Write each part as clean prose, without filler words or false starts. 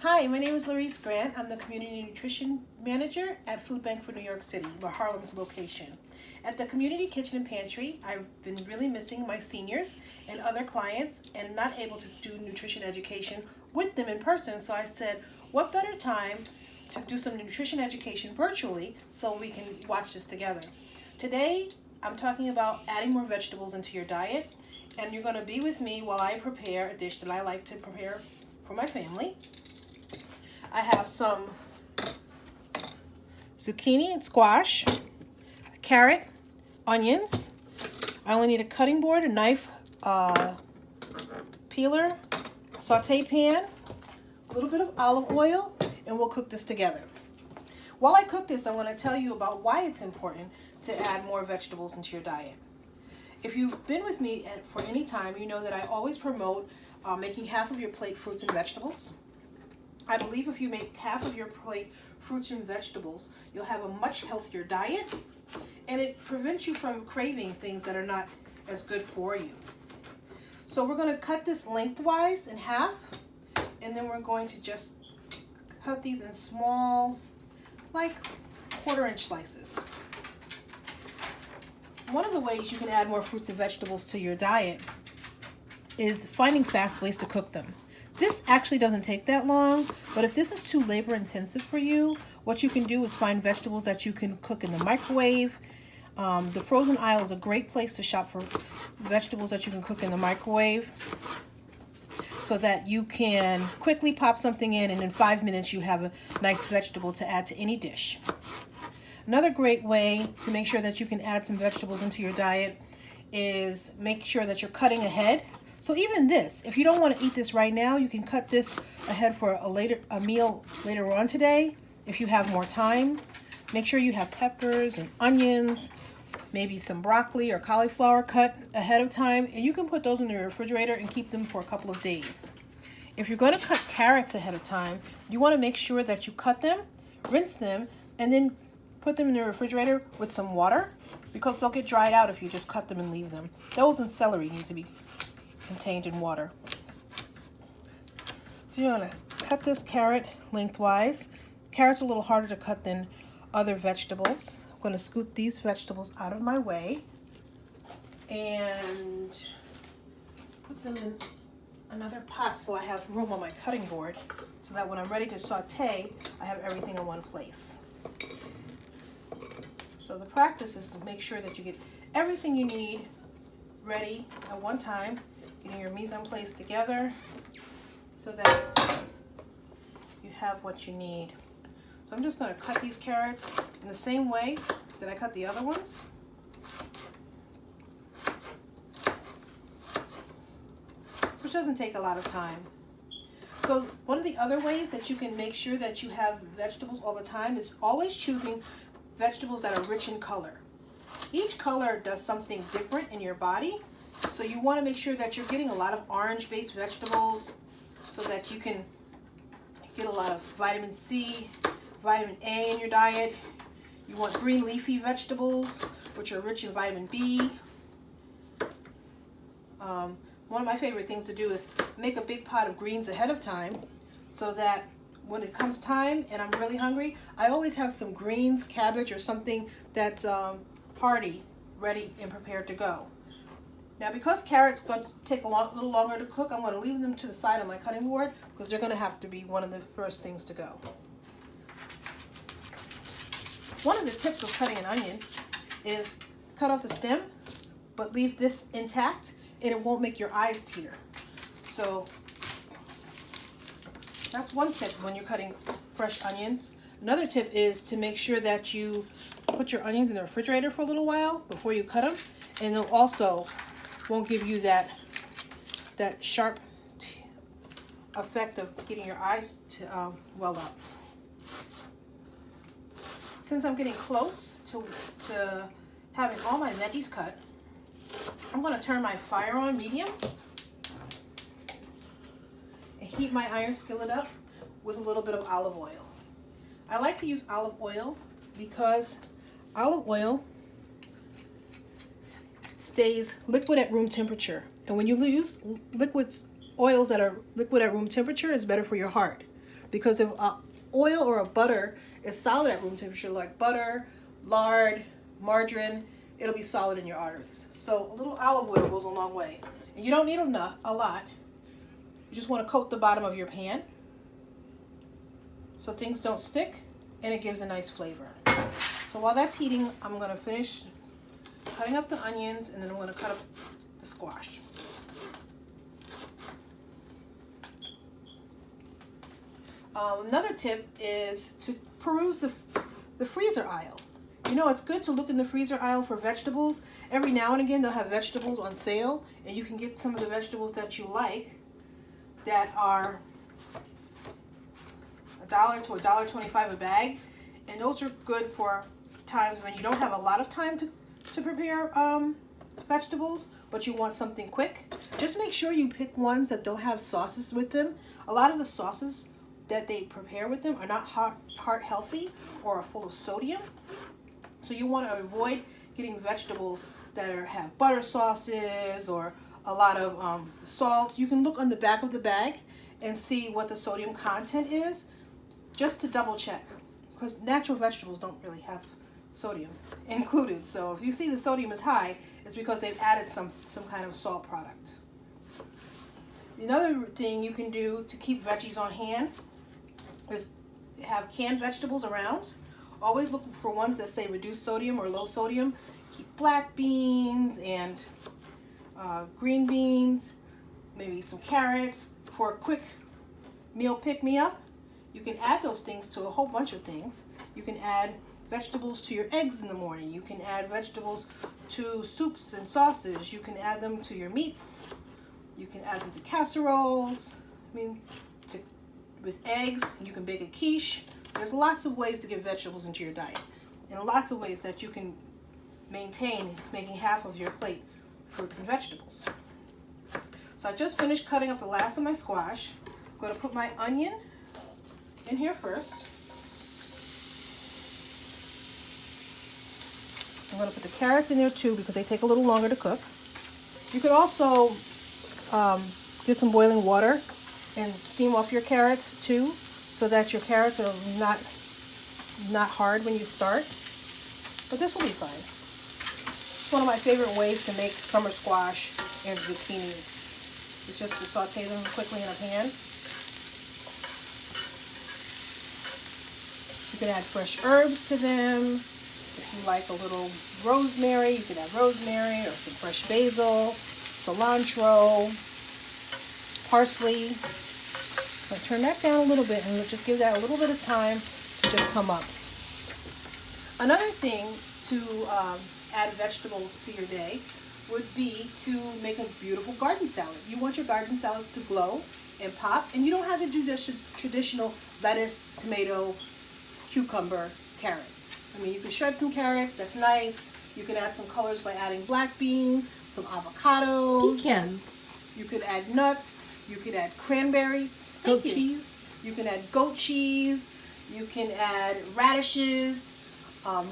Hi, my name is Laurice Grant. I'm the Community Nutrition Manager at Food Bank for New York City, the Harlem location. At the Community Kitchen and Pantry, I've been really missing my seniors and other clients and not able to do nutrition education with them in person. So I said, what better time to do some nutrition education virtually so we can watch this together. Today, I'm talking about adding more vegetables into your diet, and you're going to be with me while I prepare a dish that I like to prepare for my family. I have some zucchini and squash, carrot, onions. I only need a cutting board, a knife, peeler, a saute pan, a little bit of olive oil, and we'll cook this together. While I cook this, I want to tell you about why it's important to add more vegetables into your diet. If you've been with me for any time, you know that I always promote making half of your plate fruits and vegetables. I believe if you make half of your plate fruits and vegetables, you'll have a much healthier diet, and it prevents you from craving things that are not as good for you. So we're going to cut this lengthwise in half, and then we're going to just cut these in small, like 1/4-inch slices. One of the ways you can add more fruits and vegetables to your diet is finding fast ways to cook them. This actually doesn't take that long, but if this is too labor intensive for you, what you can do is find vegetables that you can cook in the microwave. The frozen aisle is a great place to shop for vegetables that you can cook in the microwave so that you can quickly pop something in, and in 5 minutes you have a nice vegetable to add to any dish. Another great way to make sure that you can add some vegetables into your diet is make sure that you're cutting ahead. So even this, if you don't want to eat this right now, you can cut this ahead for a meal later on today if you have more time. Make sure you have peppers and onions, maybe some broccoli or cauliflower cut ahead of time, and you can put those in the refrigerator and keep them for a couple of days. If you're going to cut carrots ahead of time, you want to make sure that you cut them, rinse them, and then put them in the refrigerator with some water, because they'll get dried out if you just cut them and leave them. Those and celery need to be contained in water. So you're going to cut this carrot lengthwise. Carrots are a little harder to cut than other vegetables. I'm going to scoot these vegetables out of my way and put them in another pot so I have room on my cutting board, so that when I'm ready to saute, I have everything in one place. So the practice is to make sure that you get everything you need ready at one time, getting your mise en place together so that you have what you need. So I'm just going to cut these carrots in the same way that I cut the other ones. Which doesn't take a lot of time. So one of the other ways that you can make sure that you have vegetables all the time is always choosing vegetables that are rich in color. Each color does something different in your body, so you want to make sure that you're getting a lot of orange-based vegetables so that you can get a lot of vitamin C, vitamin A in your diet. You want green leafy vegetables, which are rich in vitamin B. One of my favorite things to do is make a big pot of greens ahead of time so that when it comes time and I'm really hungry, I always have some greens, cabbage, or something that's hearty, ready and prepared to go. Now, because carrots going to take a little longer to cook, I'm going to leave them to the side on my cutting board because they're going to have to be one of the first things to go. One of the tips of cutting an onion is cut off the stem, but leave this intact, and it won't make your eyes tear. So that's one tip when you're cutting fresh onions. Another tip is to make sure that you put your onions in the refrigerator for a little while before you cut them, and they'll also won't give you that sharp effect of getting your eyes to well up. Since I'm getting close to having all my veggies cut, I'm going to turn my fire on medium and heat my iron skillet up with a little bit of olive oil. I like to use olive oil because olive oil stays liquid at room temperature. And when you use oils that are liquid at room temperature, it's better for your heart. because if oil or a butter is solid at room temperature, like butter, lard, margarine, it'll be solid in your arteries. So a little olive oil goes a long way. And you don't need a lot. You just want to coat the bottom of your pan so things don't stick, and it gives a nice flavor. So while that's heating, I'm going to finish cutting up the onions, and then I'm going to cut up the squash. Another tip is to peruse the freezer aisle. You know, it's good to look in the freezer aisle for vegetables. Every now and again, they'll have vegetables on sale, and you can get some of the vegetables that you like that are $1 to $1.25 a bag. And those are good for times when you don't have a lot of time to prepare vegetables, but you want something quick. Just make sure you pick ones that don't have sauces with them. A lot of the sauces that they prepare with them are not heart healthy or are full of sodium. So you want to avoid getting vegetables that have butter sauces or a lot of salt. You can look on the back of the bag and see what the sodium content is, just to double check, because natural vegetables don't really have sodium included. So if you see the sodium is high, it's because they've added some kind of salt product. Another thing you can do to keep veggies on hand is have canned vegetables around. Always look for ones that say reduced sodium or low sodium. Keep black beans and green beans, maybe some carrots for a quick meal pick-me-up. You can add those things to a whole bunch of things. You can add vegetables to your eggs in the morning. You can add vegetables to soups and sauces. You can add them to your meats. You can add them to casseroles. With eggs, you can bake a quiche. There's lots of ways to get vegetables into your diet, and lots of ways that you can maintain making half of your plate fruits and vegetables. So I just finished cutting up the last of my squash. I'm going to put my onion in here first. I'm going to put the carrots in there too because they take a little longer to cook. You could also get some boiling water and steam off your carrots too, so that your carrots are not hard when you start. But this will be fine. It's one of my favorite ways to make summer squash and zucchini. It's just to saute them quickly in a pan. You can add fresh herbs to them. If you like a little rosemary, you can add rosemary or some fresh basil, cilantro, parsley. So turn that down a little bit and just give that a little bit of time to just come up. Another thing to add vegetables to your day would be to make a beautiful garden salad. You want your garden salads to glow and pop, and you don't have to do this traditional lettuce, tomato, cucumber, carrot. I mean, you can shred some carrots, that's nice. You can add some colors by adding black beans, some avocados. Pecan. You could add nuts. You could add cranberries. Goat cheese. You can add goat cheese. You can add radishes,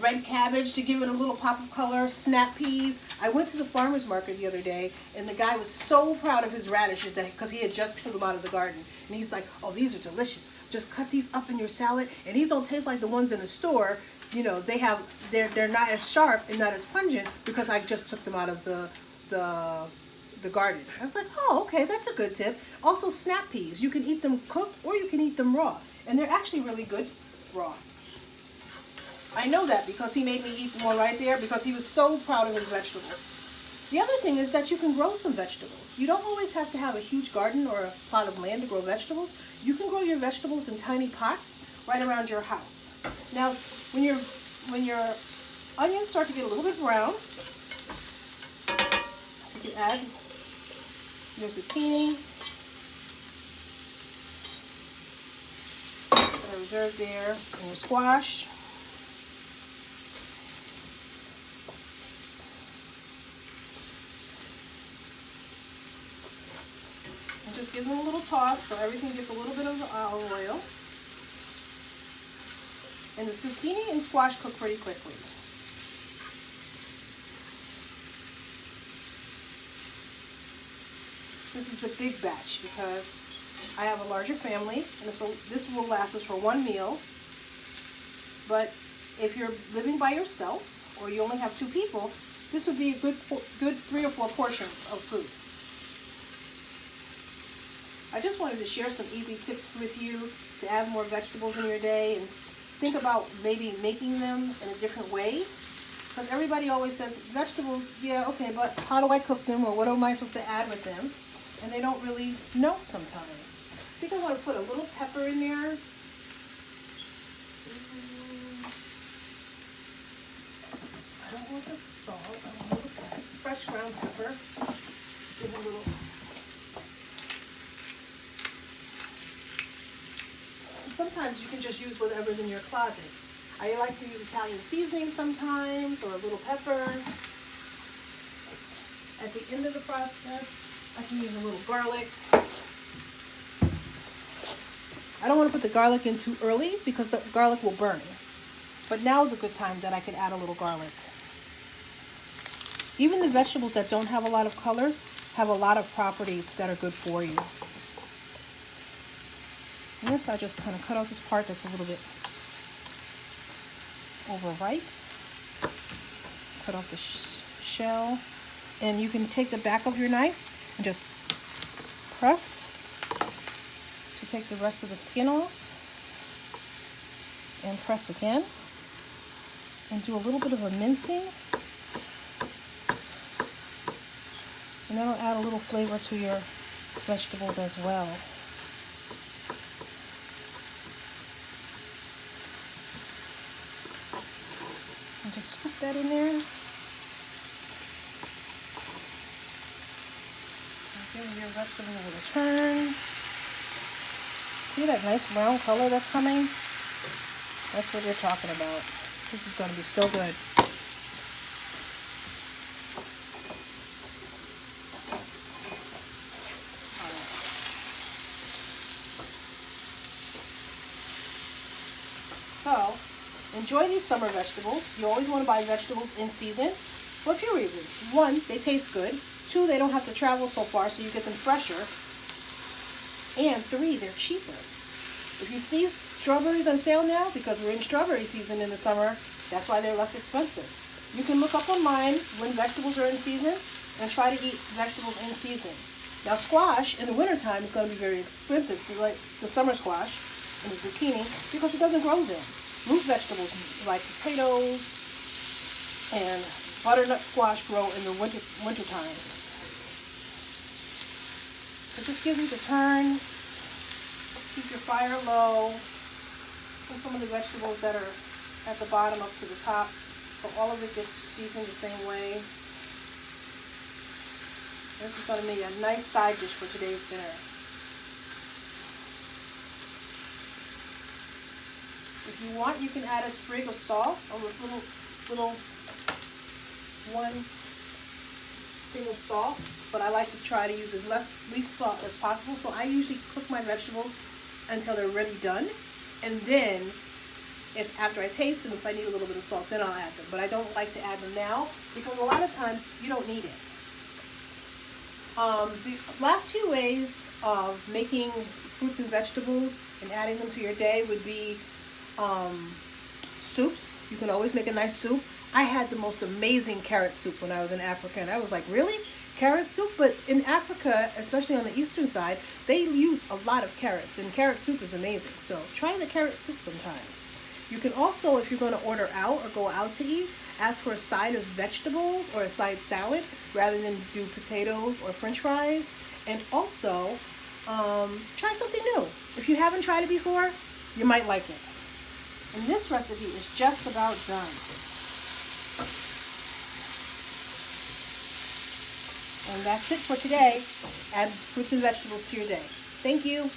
red cabbage to give it a little pop of color, snap peas. I went to the farmer's market the other day, and the guy was so proud of his radishes because he had just pulled them out of the garden. And he's like, "Oh, these are delicious. Just cut these up in your salad, and these don't taste like the ones in the store. You know, they're not as sharp and not as pungent because I just took them out of the garden." I was like, "Oh, okay, that's a good tip." Also, snap peas. You can eat them cooked or you can eat them raw, and they're actually really good raw. I know that because he made me eat one right there because he was so proud of his vegetables. The other thing is that you can grow some vegetables. You don't always have to have a huge garden or a plot of land to grow vegetables. You can grow your vegetables in tiny pots right around your house. Now, when your onions start to get a little bit brown, you can add your zucchini that I reserved there, and your squash. And just give them a little toss so everything gets a little bit of olive oil. And the zucchini and squash cook pretty quickly. This is a big batch because I have a larger family, and so this will last us for one meal. But if you're living by yourself, or you only have 2 people, this would be a good 3 or 4 portions of food. I just wanted to share some easy tips with you to add more vegetables in your day, and think about maybe making them in a different way. Because everybody always says, vegetables, yeah, okay, but how do I cook them, or what am I supposed to add with them? And they don't really know sometimes. I think I want to put a little pepper in there. I don't want the salt, I want the fresh ground pepper. Let's give it a little. And sometimes you can just use whatever's in your closet. I like to use Italian seasoning sometimes, or a little pepper. At the end of the process, I can use a little garlic. I don't want to put the garlic in too early because the garlic will burn. But now is a good time that I can add a little garlic. Even the vegetables that don't have a lot of colors have a lot of properties that are good for you. And this, I just kind of cut out this part that's a little bit overripe. Cut off the shell, and you can take the back of your knife and just press to take the rest of the skin off, and press again, and do a little bit of a mincing, and that'll add a little flavor to your vegetables as well. And just scoop that in there. Give your vegetable a little turn. See that nice brown color that's coming? That's what we're talking about. This is going to be so good. So, enjoy these summer vegetables. You always want to buy vegetables in season for a few reasons. 1, they taste good. 2, they don't have to travel so far, so you get them fresher. And 3, they're cheaper. If you see strawberries on sale now, because we're in strawberry season in the summer, that's why they're less expensive. You can look up online when vegetables are in season and try to eat vegetables in season. Now squash in the wintertime is going to be very expensive, like the summer squash and the zucchini, because it doesn't grow then. Root vegetables like potatoes and butternut squash grow in the winter times. So just give these a turn. Keep your fire low. Put some of the vegetables that are at the bottom up to the top, so all of it gets seasoned the same way. This is going to be a nice side dish for today's dinner. If you want, you can add a sprig of salt, a little 1 thing of salt, but I like to try to use least salt as possible. So I usually cook my vegetables until they're ready done, and then after I taste them, if I need a little bit of salt, then I'll add them. But I don't like to add them now because a lot of times you don't need it. The last few ways of making fruits and vegetables and adding them to your day would be soups. You can always make a nice soup. I had the most amazing carrot soup when I was in Africa, and I was like, really? Carrot soup? But in Africa, especially on the eastern side, they use a lot of carrots, and carrot soup is amazing. So try the carrot soup sometimes. You can also, if you're going to order out or go out to eat, ask for a side of vegetables or a side salad rather than do potatoes or french fries. And also, try something new. If you haven't tried it before, you might like it. And this recipe is just about done. And that's it for today. Add fruits and vegetables to your day. Thank you.